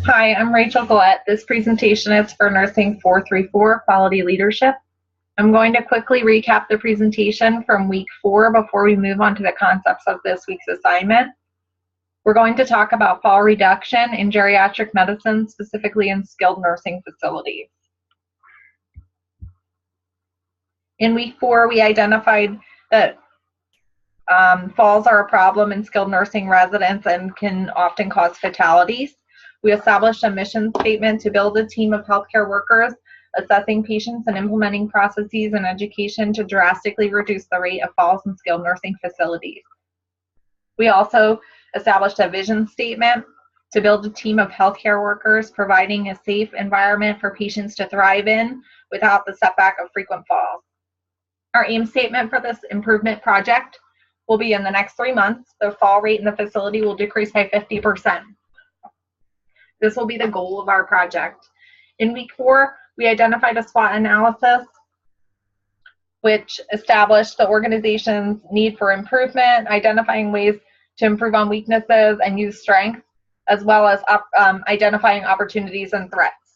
Hi, I'm Rachel Gillette. This presentation is for Nursing 434, Quality Leadership. I'm going to quickly recap the presentation from week 4 before we move on to the concepts of this week's assignment. We're going to talk about fall reduction in geriatric medicine, specifically in skilled nursing facilities. In week 4, we identified that falls are a problem in skilled nursing residents and can often cause fatalities. We established a mission statement to build a team of healthcare workers, assessing patients and implementing processes and education to drastically reduce the rate of falls in skilled nursing facilities. We also established a vision statement to build a team of healthcare workers, providing a safe environment for patients to thrive in without the setback of frequent falls. Our aim statement for this improvement project will be in the next 3 months, the fall rate in the facility will decrease by 50%. This will be the goal of our project. In week 4, we identified a SWOT analysis, which established the organization's need for improvement, identifying ways to improve on weaknesses and use strengths, as well as identifying opportunities and threats.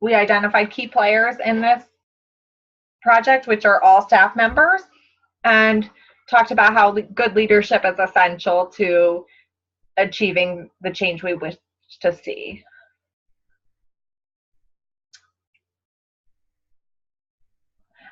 We identified key players in this project, which are all staff members, and talked about how good leadership is essential to achieving the change we wish to see.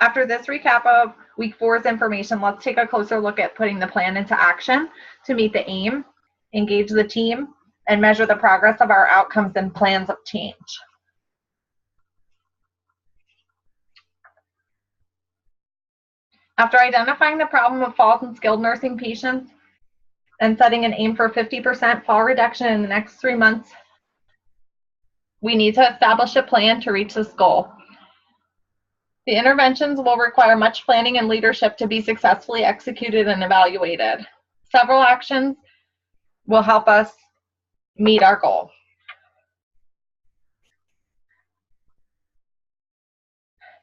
After this recap of week 4's information, let's take a closer look at putting the plan into action to meet the aim, engage the team, and measure the progress of our outcomes and plans of change. After identifying the problem of falls in skilled nursing patients and setting an aim for 50% fall reduction in the next 3 months, we need to establish a plan to reach this goal. The interventions will require much planning and leadership to be successfully executed and evaluated. Several actions will help us meet our goal.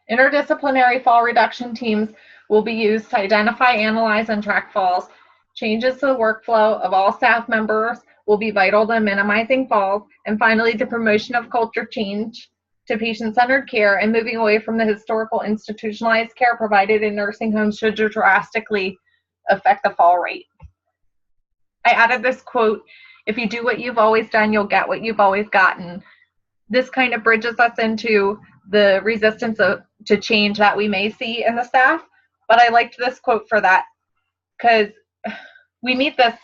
Interdisciplinary fall reduction teams will be used to identify, analyze, and track falls. Changes to the workflow of all staff members will be vital to minimizing falls, and finally, the promotion of culture change to patient-centered care and moving away from the historical institutionalized care provided in nursing homes should drastically affect the fall rate. I added this quote, "If you do what you've always done, you'll get what you've always gotten." This kind of bridges us into the resistance to change that we may see in the staff, but I liked this quote for that because we meet this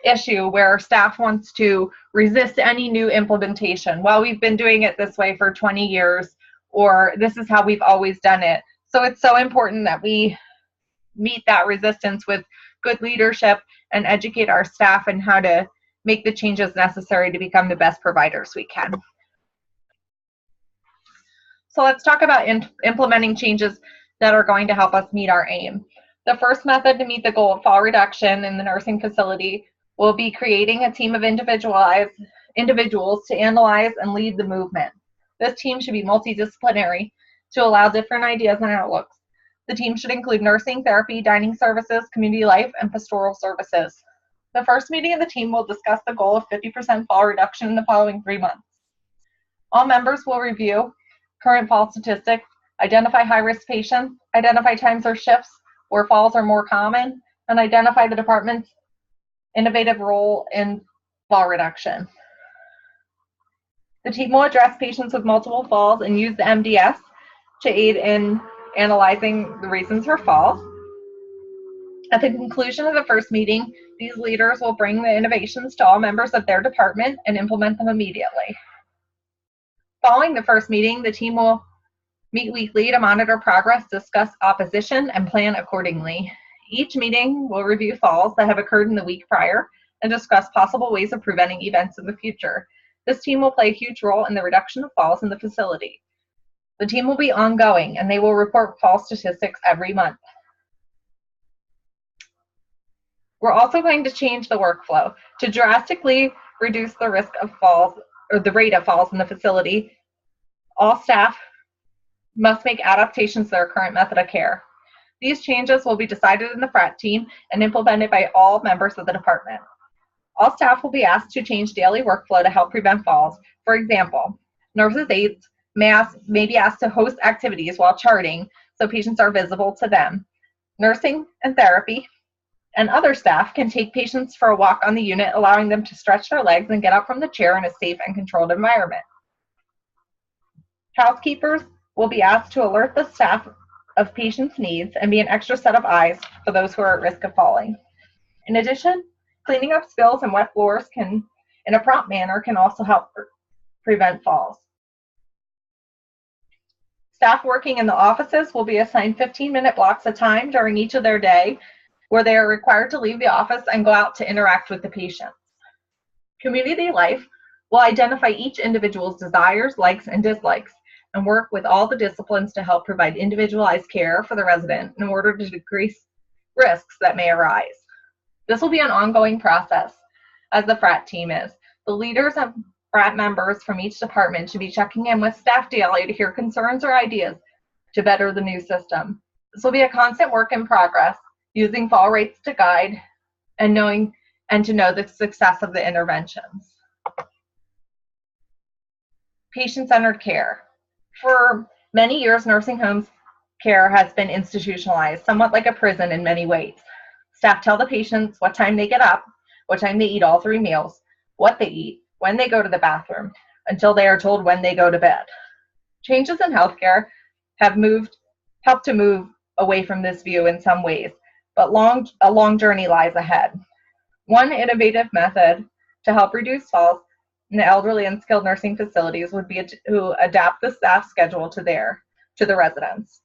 issue where staff wants to resist any new implementation. Well, we've been doing it this way for 20 years, or this is how we've always done it. So it's so important that we meet that resistance with good leadership and educate our staff in how to make the changes necessary to become the best providers we can. So let's talk about implementing changes that are going to help us meet our aim. The first method to meet the goal of fall reduction in the nursing facility will be creating a team of individuals to analyze and lead the movement. This team should be multidisciplinary to allow different ideas and outlooks. The team should include nursing, therapy, dining services, community life, and pastoral services. The first meeting of the team will discuss the goal of 50% fall reduction in the following 3 months. All members will review current fall statistics, identify high-risk patients, identify times or shifts where falls are more common, and identify the department's innovative role in fall reduction. The team will address patients with multiple falls and use the MDS to aid in analyzing the reasons for falls. At the conclusion of the first meeting, these leaders will bring the innovations to all members of their department and implement them immediately. Following the first meeting, the team will meet weekly to monitor progress, discuss opposition, and plan accordingly. Each meeting will review falls that have occurred in the week prior and discuss possible ways of preventing events in the future. This team will play a huge role in the reduction of falls in the facility. The team will be ongoing, and they will report fall statistics every month. We're also going to change the workflow to drastically reduce the risk of falls, or the rate of falls in the facility. All staff must make adaptations to their current method of care. These changes will be decided in the FRAT team and implemented by all members of the department. All staff will be asked to change daily workflow to help prevent falls. For example, nurses' aides may be asked to host activities while charting so patients are visible to them. Nursing and therapy and other staff can take patients for a walk on the unit, allowing them to stretch their legs and get up from the chair in a safe and controlled environment. Housekeepers will be asked to alert the staff of patients' needs and be an extra set of eyes for those who are at risk of falling. In addition, cleaning up spills and wet floors in a prompt manner can also help prevent falls. Staff working in the offices will be assigned 15-minute blocks of time during each of their day where they are required to leave the office and go out to interact with the patients. Community life will identify each individual's desires, likes, and dislikes, and work with all the disciplines to help provide individualized care for the resident in order to decrease risks that may arise. This will be an ongoing process, as the FRAT team is. The leaders of FRAT members from each department should be checking in with staff daily to hear concerns or ideas to better the new system. This will be a constant work in progress, using fall rates to guide and to know the success of the interventions. Patient-centered care. For many years, nursing homes care has been institutionalized, somewhat like a prison in many ways. Staff tell the patients what time they get up, what time they eat all 3 meals, what they eat, when they go to the bathroom, until they are told when they go to bed. Changes in healthcare have helped to move away from this view in some ways, but a long journey lies ahead. One innovative method to help reduce falls in the elderly and skilled nursing facilities would be to adapt the staff schedule to the residents.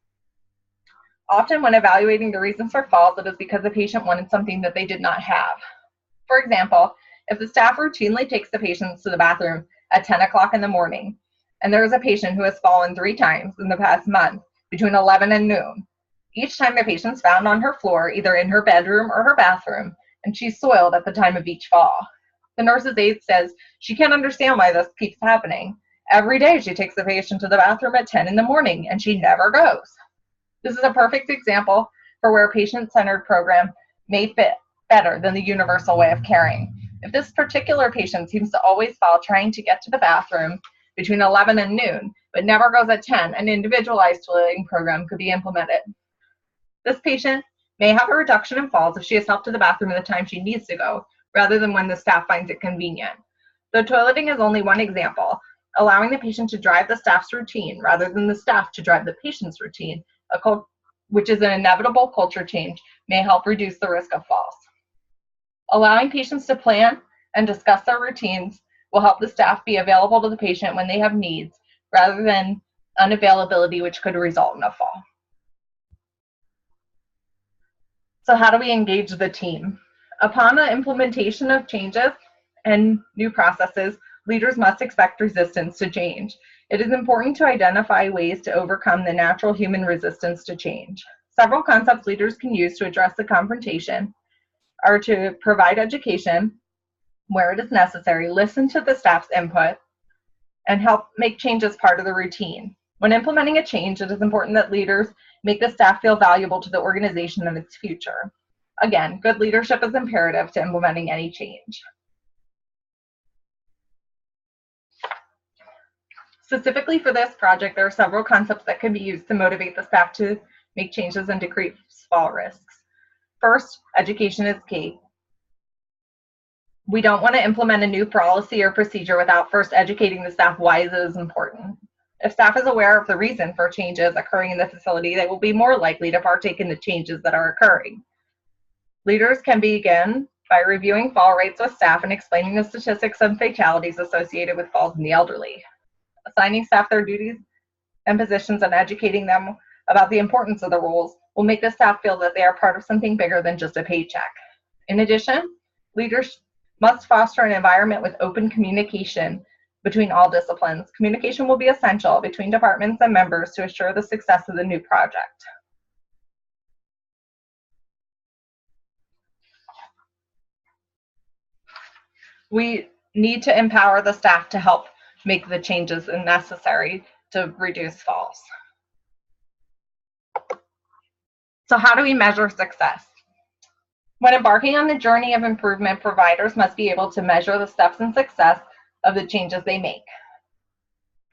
Often when evaluating the reasons for falls, it is because the patient wanted something that they did not have. For example, if the staff routinely takes the patients to the bathroom at 10 o'clock in the morning, and there is a patient who has fallen 3 times in the past month between 11 and noon, each time the patient's found on her floor, either in her bedroom or her bathroom, and she's soiled at the time of each fall. The nurse's aide says she can't understand why this keeps happening. Every day she takes the patient to the bathroom at 10 in the morning, and she never goes. This is a perfect example for where a patient-centered program may fit better than the universal way of caring. If this particular patient seems to always fall trying to get to the bathroom between 11 and noon, but never goes at 10, an individualized toileting program could be implemented. This patient may have a reduction in falls if she is helped to the bathroom at the time she needs to go, rather than when the staff finds it convenient. Though toileting is only one example, allowing the patient to drive the staff's routine rather than the staff to drive the patient's routine, which is an inevitable culture change, may help reduce the risk of falls. Allowing patients to plan and discuss their routines will help the staff be available to the patient when they have needs, rather than unavailability, which could result in a fall. So how do we engage the team? Upon the implementation of changes and new processes, leaders must expect resistance to change. It is important to identify ways to overcome the natural human resistance to change. Several concepts leaders can use to address the confrontation are to provide education where it is necessary, listen to the staff's input, and help make changes part of the routine. When implementing a change, it is important that leaders make the staff feel valuable to the organization and its future. Again, good leadership is imperative to implementing any change. Specifically for this project, there are several concepts that can be used to motivate the staff to make changes and decrease fall risks. First, education is key. We don't want to implement a new policy or procedure without first educating the staff why it is important. If staff is aware of the reason for changes occurring in the facility, they will be more likely to partake in the changes that are occurring. Leaders can begin by reviewing fall rates with staff and explaining the statistics and fatalities associated with falls in the elderly. Assigning staff their duties and positions and educating them about the importance of the roles will make the staff feel that they are part of something bigger than just a paycheck. In addition, leaders must foster an environment with open communication between all disciplines. Communication will be essential between departments and members to assure the success of the new project. We need to empower the staff to help make the changes necessary to reduce falls. So how do we measure success? When embarking on the journey of improvement, providers must be able to measure the steps and success of the changes they make.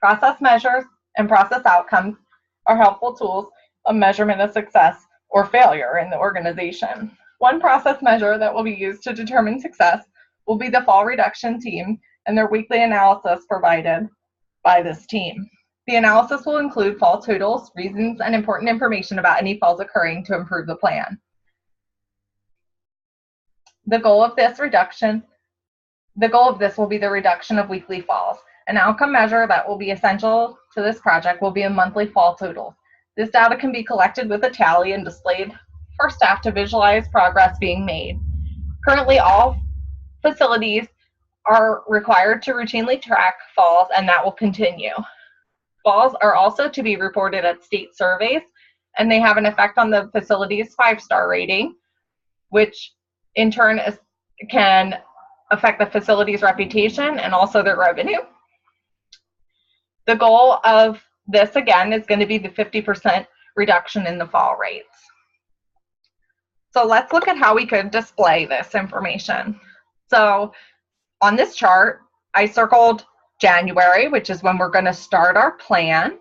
Process measures and process outcomes are helpful tools of measurement of success or failure in the organization. One process measure that will be used to determine success will be the fall reduction team and their weekly analysis provided by this team. The analysis will include fall totals, reasons, and important information about any falls occurring to improve the plan. The goal of this will be the reduction of weekly falls. An outcome measure that will be essential to this project will be a monthly fall totals. This data can be collected with a tally and displayed for staff to visualize progress being made. Currently, all facilities are required to routinely track falls, and that will continue. Falls are also to be reported at state surveys, and they have an effect on the facility's 5-star rating, which in turn can affect the facility's reputation and also their revenue. The goal of this, again, is going to be the 50% reduction in the fall rates. So let's look at how we could display this information. So on this chart, I circled January, which is when we're going to start our plan.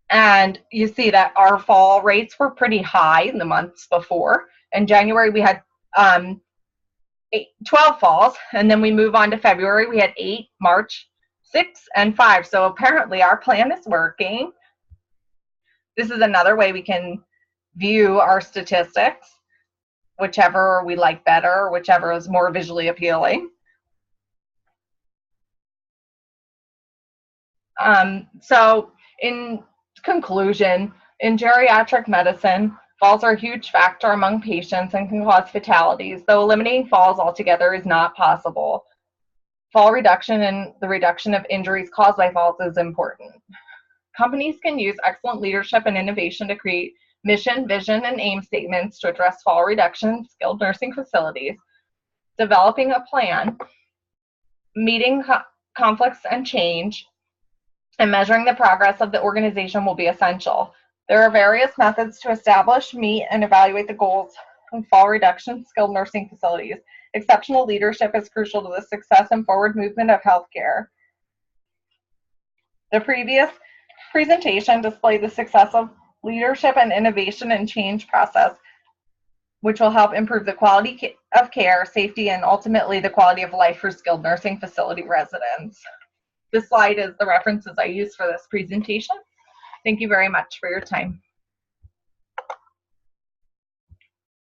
And you see that our fall rates were pretty high in the months before. In January, we had 12 falls, and then we move on to February, we had 8, March, 6, and 5. So apparently our plan is working. This is another way we can view our statistics, whichever we like better, whichever is more visually appealing. So in conclusion, in geriatric medicine, falls are a huge factor among patients and can cause fatalities, though eliminating falls altogether is not possible. Fall reduction and the reduction of injuries caused by falls is important. Companies can use excellent leadership and innovation to create mission, vision, and aim statements to address fall reduction in skilled nursing facilities. Developing a plan, meeting conflicts and change, and measuring the progress of the organization will be essential. There are various methods to establish, meet, and evaluate the goals of fall reduction in skilled nursing facilities. Exceptional leadership is crucial to the success and forward movement of healthcare. The previous presentation displayed the success of leadership and innovation and change process, which will help improve the quality of care, safety, and ultimately the quality of life for skilled nursing facility residents. This slide is the references I used for this presentation. Thank you very much for your time.